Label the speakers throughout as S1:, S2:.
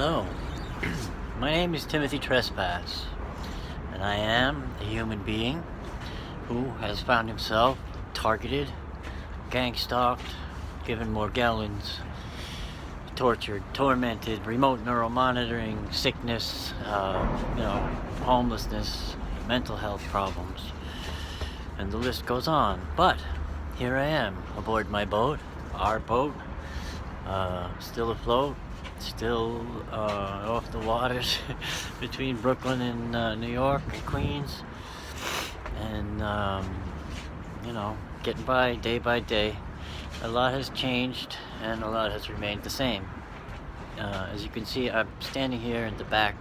S1: Hello, my name is Timothytrespas, and I am a human being who has found himself targeted, gang-stalked, given Morgellons, tortured, tormented, remote neural monitoring, sickness, homelessness, mental health problems, and the list goes on. But here I am aboard my boat, our boat, still afloat, still off the waters between Brooklyn and New York and Queens, and getting by day. A lot has changed and a lot has remained the same. As you can see, I'm standing here in the back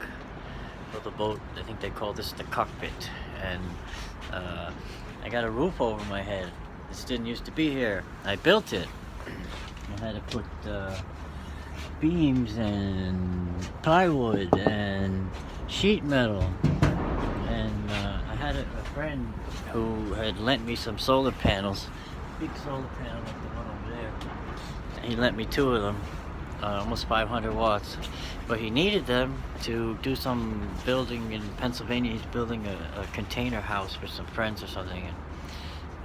S1: of the boat. I think they call this the cockpit, and I got a roof over my head. This didn't used to be here. I built it. I had to put beams and plywood and sheet metal, and I had a friend who had lent me some solar panels, big solar panel like the one over there. He lent me 2 of them, almost 500 watts, but he needed them to do some building in Pennsylvania. He's building a container house for some friends or something, and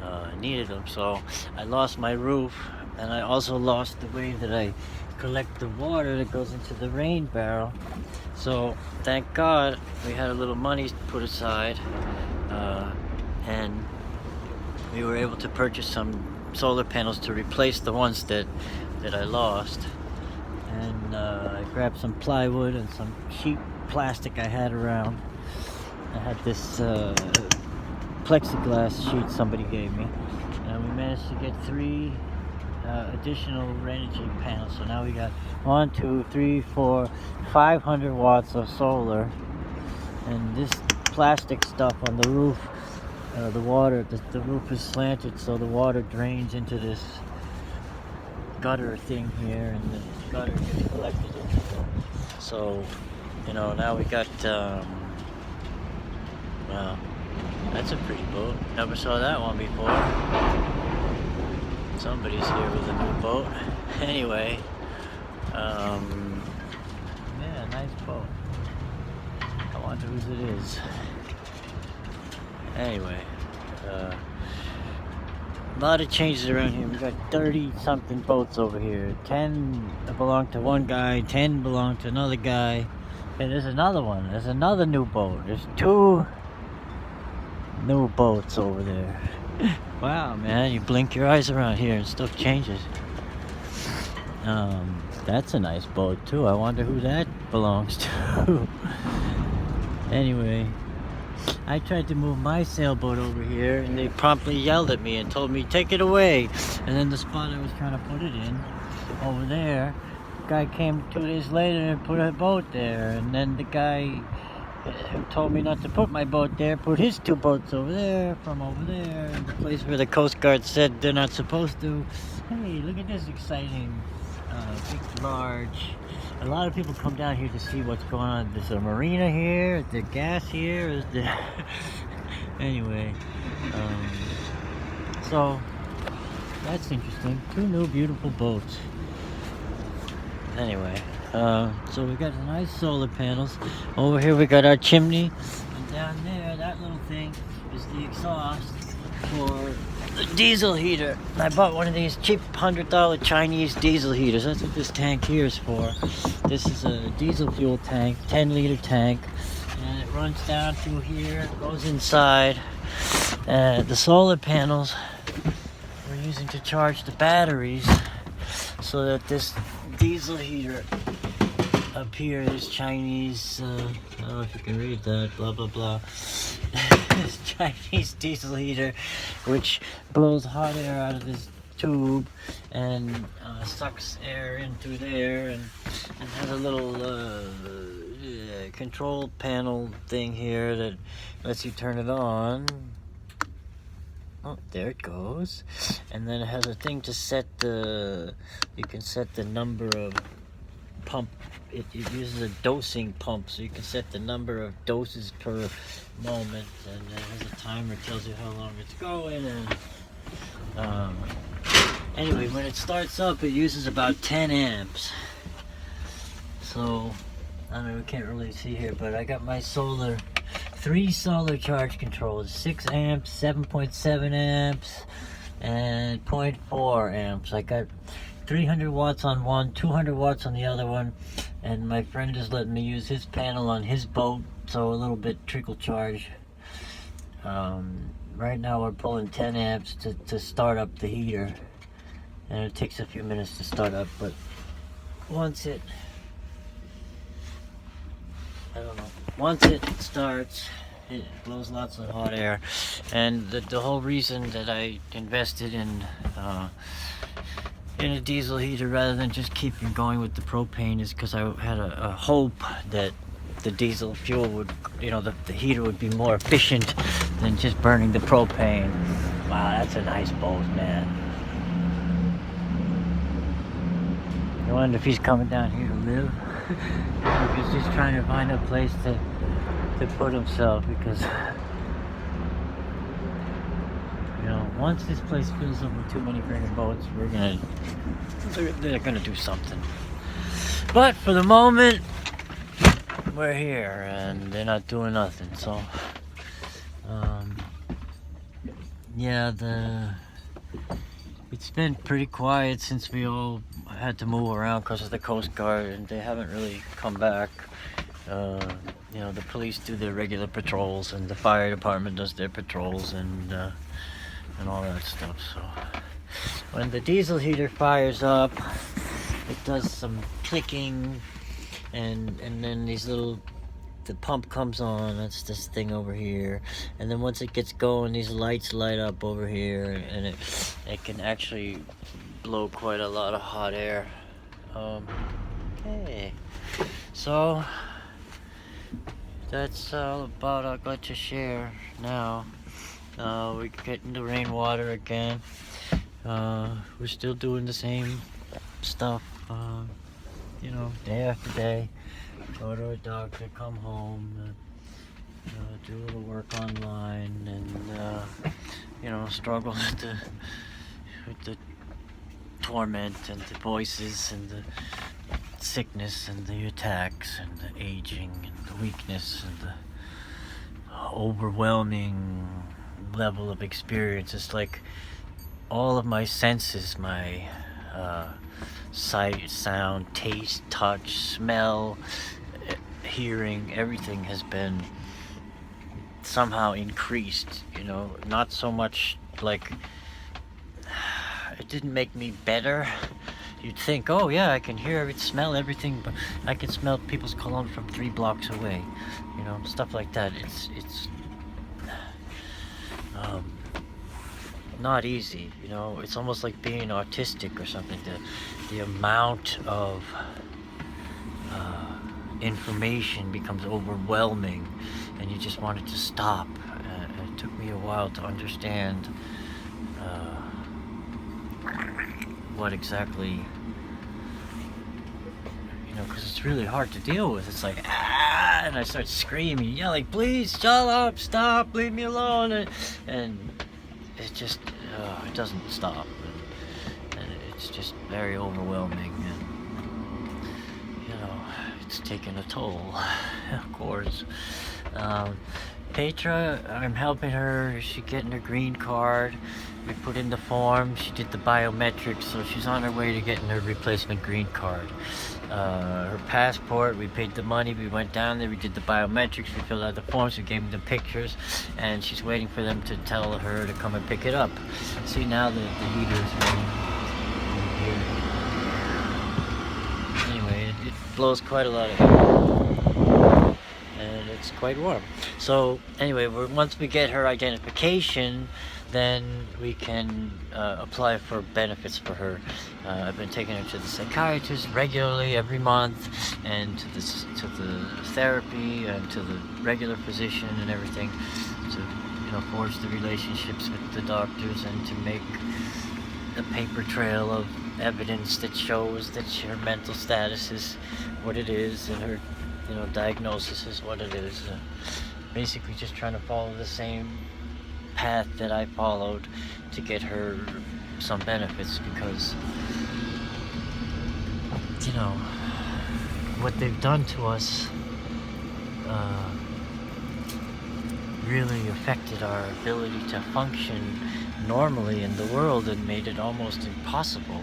S1: I needed them, so I lost my roof, and I also lost the way that I collect the water that goes into the rain barrel. So thank God we had a little money put aside, and we were able to purchase some solar panels to replace the ones that I lost. And I grabbed some plywood and some cheap plastic I had around. I had this plexiglass sheet somebody gave me, and we managed to get 3 additional energy panels. So now we got 1, 2, 3, 4, 500 watts of solar, and this plastic stuff on the roof, the water, the roof is slanted, so the water drains into this gutter thing here, and the gutter gets collected into it. So now we got well, that's a pretty boat. Never saw that one before. Somebody's here with a new boat. Anyway, yeah, nice boat. I wonder whose it is. Anyway, a lot of changes around here. We got 30 something boats over here. 10 belong to one guy, 10 belong to another guy, and there's another one. There's another new boat. There's 2 new boats over there. Wow, man, you blink your eyes around here and stuff changes. That's a nice boat too. I wonder who that belongs to. Anyway, I tried to move my sailboat over here, and they promptly yelled at me and told me, take it away. And then the spot I was trying to put it in, over there, the guy came 2 days later and put a boat there. And then the guy who told me not to put my boat there put his 2 boats over there, from over there, and the place where the Coast Guard said they're not supposed to. Hey, look at this exciting, big, large. A lot of people come down here to see what's going on. There's a marina here, is there gas here, is there... Anyway, so that's interesting. 2 new beautiful boats. Anyway, so we got the nice solar panels. Over here we got our chimney, and down there, that little thing is the exhaust for the diesel heater. I bought one of these cheap $100 Chinese diesel heaters. That's what this tank here is for. This is a diesel fuel tank, 10-liter tank, and it runs down through here, goes inside. The solar panels we're using to charge the batteries, so that this diesel heater up here, this Chinese, I don't know if you can read that, blah blah blah, this Chinese diesel heater, which blows hot air out of this tube and sucks air into there, and has a little control panel thing here that lets you turn it on. Oh, there it goes. And then it has a thing to set you can set the number of pump. It uses a dosing pump, so you can set the number of doses per moment, and it has a timer, tells you how long it's going, and anyway, when it starts up, it uses about 10 amps. So I mean, we can't really see here, but I got my solar, 3 solar charge controllers, 6 amps, 7.7 amps, and 0.4 amps. I got 300 watts on one, 200 watts on the other one, and my friend is letting me use his panel on his boat, so a little bit trickle charge. Right now we're pulling 10 amps to start up the heater, and it takes a few minutes to start up, but once it starts, it blows lots of hot air. And the whole reason that I invested in a diesel heater rather than just keeping going with the propane is because I had a hope that the diesel fuel would, the heater would be more efficient than just burning the propane. Wow, that's a nice boat, man. I wonder if he's coming down here to live. If he's just trying to find a place to put himself, because once this place fills up with too many friggin' boats, they're gonna do something. But for the moment, we're here and they're not doing nothing. So it's been pretty quiet since we all had to move around because of the Coast Guard, and they haven't really come back. The police do their regular patrols, and the fire department does their patrols, and all that stuff. So when the diesel heater fires up, it does some clicking, and then the pump comes on. That's this thing over here, and then once it gets going, these lights light up over here, and it can actually blow quite a lot of hot air. Okay, so that's all about I got to share now. We're getting the rainwater again. We're still doing the same stuff, day after day. Go to a doctor, come home, do a little work online, and struggle with the torment and the voices and the sickness and the attacks and the aging and the weakness and the overwhelming level of experience. It's like all of my senses, my sight, sound, taste, touch, smell, hearing, everything has been somehow increased. Not so much like it didn't make me better. You'd think, oh yeah, I can hear everything, smell everything, but I can smell people's cologne from 3 blocks away, stuff like that. It's not easy, it's almost like being autistic or something. The amount of information becomes overwhelming, and you just want it to stop. It took me a while to understand what exactly, because it's really hard to deal with. It's like, and I start screaming, yelling, please shut up, stop, leave me alone, and it just, it doesn't stop, and it's just very overwhelming, and it's taking a toll, of course. Petra, I'm helping her. She's getting her green card. We put in the form. She did the biometrics, so she's on her way to getting her replacement green card. Her passport, we paid the money. We went down there. We did the biometrics. We filled out the forms. We gave them the pictures, and she's waiting for them to tell her to come and pick it up. See, now the heater is running here. Anyway, it blows quite a lot of air, and it's quite warm. So anyway, once we get her identification, then we can apply for benefits for her. I've been taking her to the psychiatrist regularly every month, and to the therapy, and to the regular physician and everything, to forge the relationships with the doctors, and to make a paper trail of evidence that shows that her mental status is what it is, and her diagnosis is what it is. Basically just trying to follow the same path that I followed to get her some benefits, because what they've done to us really affected our ability to function normally in the world and made it almost impossible.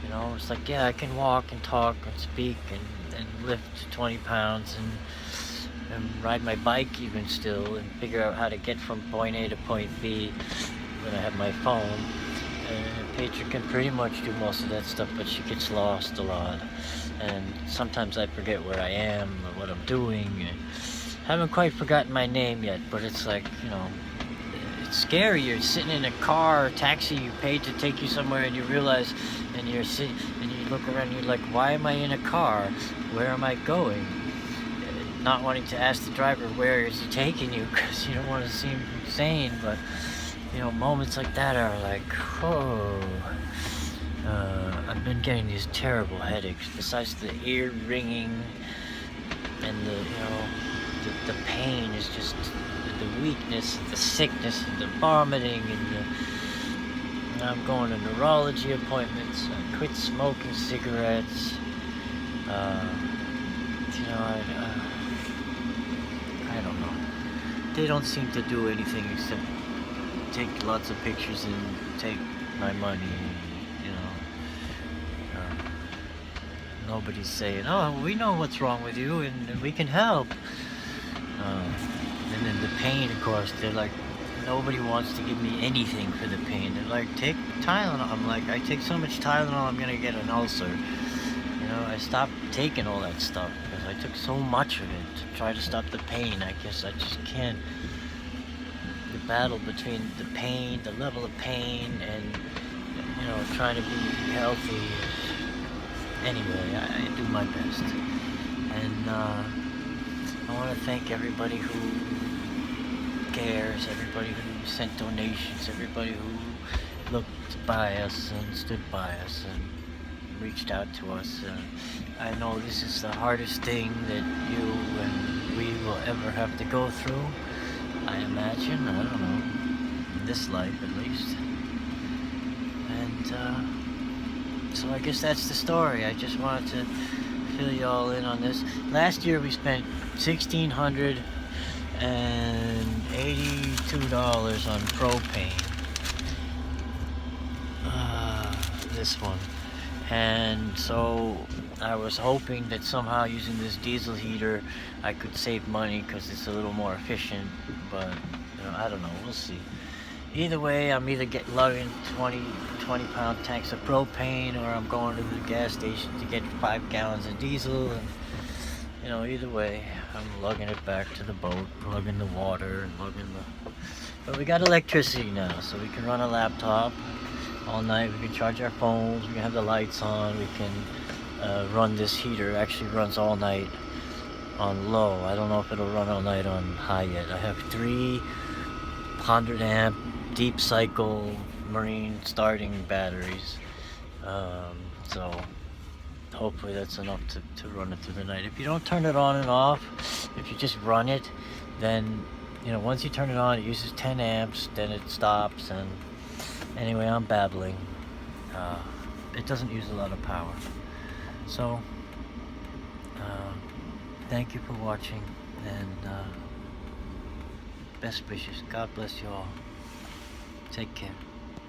S1: You know, it's like, yeah, I can walk and talk and speak and lift 20 pounds and ride my bike even still and figure out how to get from point A to point B when I have my phone. Petra can pretty much do most of that stuff, but she gets lost a lot. And sometimes I forget where I am or what I'm doing. Haven't quite forgotten my name yet, but it's like, you know, it's scary. You're sitting in a car or taxi you paid to take you somewhere, and you realize, and you're sitting, and you look around, and you're like, why am I in a car? Where am I going? Not wanting to ask the driver, where is he taking you, because you don't want to seem insane, but, you know, moments like that are like, oh. I've been getting these terrible headaches, besides the ear ringing, and the, you know, the pain is just the weakness, the sickness, the vomiting, and I'm going to neurology appointments. I quit smoking cigarettes. You know, I don't know. They don't seem to do anything except take lots of pictures and take my money. You know, nobody's saying, "Oh, we know what's wrong with you, and we can help." And then the pain, of course, they're like, nobody wants to give me anything for the pain. They're like, take Tylenol. I'm like, I take so much Tylenol, I'm gonna get an ulcer. You know, I stopped taking all that stuff because I took so much of it to try to stop the pain. I guess I just can't. The battle between the pain, the level of pain, and, you know, trying to be healthy. Anyway, I do my best. And, I want to thank everybody who cares, everybody who sent donations, everybody who looked by us and stood by us and reached out to us. I know this is the hardest thing that you and we will ever have to go through, I imagine. I don't know, in this life at least. And so I guess that's the story. I just wanted to fill you all in on this. Last year we spent $1,682 on propane. This one. And so I was hoping that somehow using this diesel heater I could save money because it's a little more efficient, but, you know, I don't know, we'll see. Either way, I'm either lugging 20-pound tanks of propane, or I'm going to the gas station to get 5 gallons of diesel. And, you know, either way, I'm lugging it back to the boat, lugging the water, and lugging the... But we got electricity now, so we can run a laptop all night. We can charge our phones, we can have the lights on, we can run this heater. It actually runs all night on low. I don't know if it'll run all night on high yet. I have 300 amp deep cycle marine starting batteries, so hopefully that's enough to run it through the night. If you don't turn it on and off, if you just run it, then, you know, once you turn it on, it uses 10 amps, then it stops. And anyway, I'm babbling. It doesn't use a lot of power. So thank you for watching, and best wishes. God bless you all. Take care.